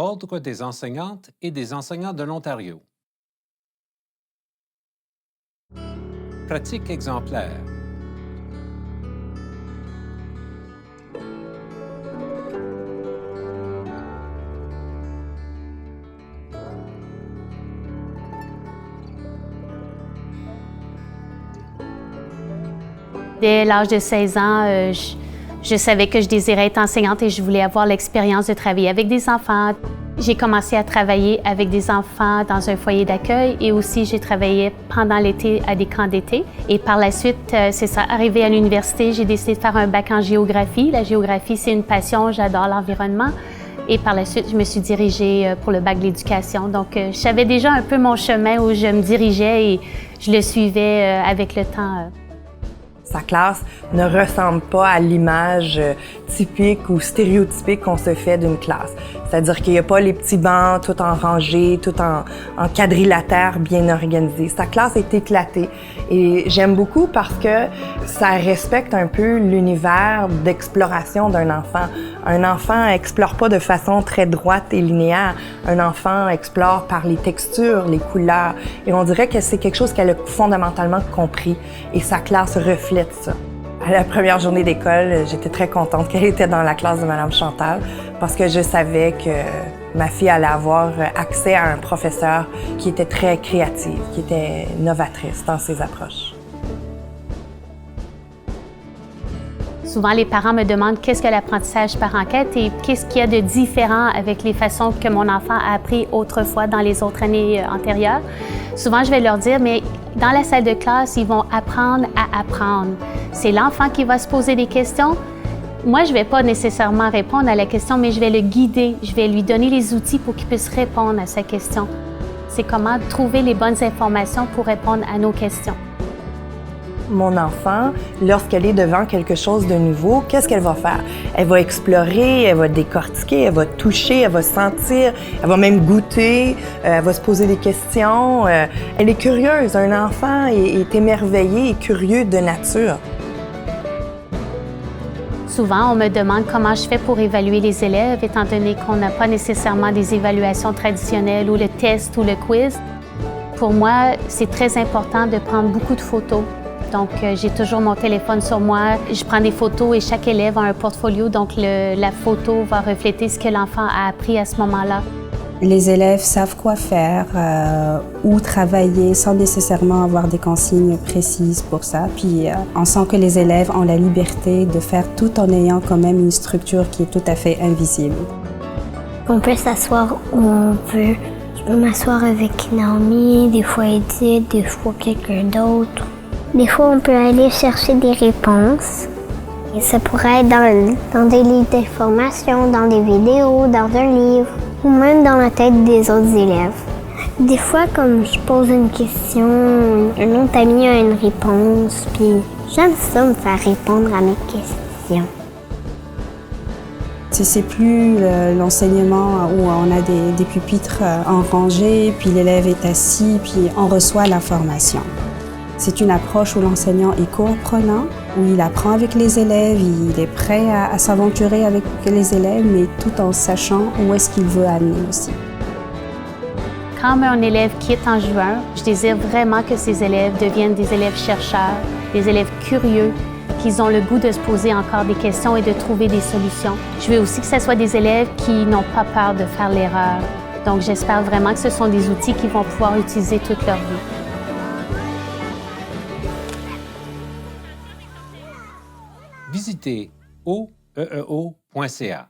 Ordre des enseignantes et des enseignants de l'Ontario. Pratique exemplaire. Dès l'âge de 16 ans, je savais que je désirais être enseignante et je voulais avoir l'expérience de travailler avec des enfants. J'ai commencé à travailler avec des enfants dans un foyer d'accueil et aussi j'ai travaillé pendant l'été à des camps d'été. Et par la suite, c'est ça, arrivé à l'université, j'ai décidé de faire un bac en géographie. La géographie, c'est une passion, j'adore l'environnement. Et par la suite, je me suis dirigée pour le bac de l'éducation. Donc, je savais déjà un peu mon chemin où je me dirigeais et je le suivais avec le temps. Sa classe ne ressemble pas à l'image typique ou stéréotypique qu'on se fait d'une classe. C'est-à-dire qu'il n'y a pas les petits bancs tout en rangée, tout en quadrilatère bien organisé. Sa classe est éclatée et j'aime beaucoup parce que ça respecte un peu l'univers d'exploration d'un enfant. Un enfant explore pas de façon très droite et linéaire. Un enfant explore par les textures, les couleurs. Et on dirait que c'est quelque chose qu'elle a fondamentalement compris. Et sa classe reflète ça. À la première journée d'école, j'étais très contente qu'elle était dans la classe de Mme Chantal parce que je savais que ma fille allait avoir accès à un professeur qui était très créatif, qui était novatrice dans ses approches. Souvent, les parents me demandent qu'est-ce que l'apprentissage par enquête et qu'est-ce qu'il y a de différent avec les façons que mon enfant a appris autrefois dans les autres années antérieures. Souvent, je vais leur dire, mais dans la salle de classe, ils vont apprendre à apprendre. C'est l'enfant qui va se poser des questions. Moi, je ne vais pas nécessairement répondre à la question, mais je vais le guider. Je vais lui donner les outils pour qu'il puisse répondre à sa question. C'est comment trouver les bonnes informations pour répondre à nos questions. Mon enfant, lorsqu'elle est devant quelque chose de nouveau, qu'est-ce qu'elle va faire? Elle va explorer, elle va décortiquer, elle va toucher, elle va sentir, elle va même goûter, elle va se poser des questions. Elle est curieuse. Un enfant est émerveillé et curieux de nature. Souvent, on me demande comment je fais pour évaluer les élèves, étant donné qu'on n'a pas nécessairement des évaluations traditionnelles ou le test ou le quiz. Pour moi, c'est très important de prendre beaucoup de photos. Donc, j'ai toujours mon téléphone sur moi. Je prends des photos et chaque élève a un portfolio. Donc, la photo va refléter ce que l'enfant a appris à ce moment-là. Les élèves savent quoi faire, où travailler sans nécessairement avoir des consignes précises pour ça. Puis, on sent que les élèves ont la liberté de faire tout en ayant quand même une structure qui est tout à fait invisible. On peut s'asseoir où on veut. Je peux m'asseour avec Naomi, des fois Edith, des fois quelqu'un d'autre. Des fois, on peut aller chercher des réponses. Et ça pourrait être dans des livres d'information, dans des vidéos, dans un livre, ou même dans la tête des autres élèves. Des fois, comme je pose une question, un autre ami a une réponse, puis j'aime ça me faire répondre à mes questions. C'est plus l'enseignement où on a des pupitres en rangée, puis l'élève est assis, puis on reçoit l'information. C'est une approche où l'enseignant est co-apprenant, où il apprend avec les élèves, il est prêt à s'aventurer avec les élèves, mais tout en sachant où est-ce qu'il veut amener aussi. Quand un élève quitte en juin, je désire vraiment que ces élèves deviennent des élèves chercheurs, des élèves curieux, qu'ils ont le goût de se poser encore des questions et de trouver des solutions. Je veux aussi que ce soit des élèves qui n'ont pas peur de faire l'erreur. Donc, j'espère vraiment que ce sont des outils qu'ils vont pouvoir utiliser toute leur vie. Visitez oeeo.ca.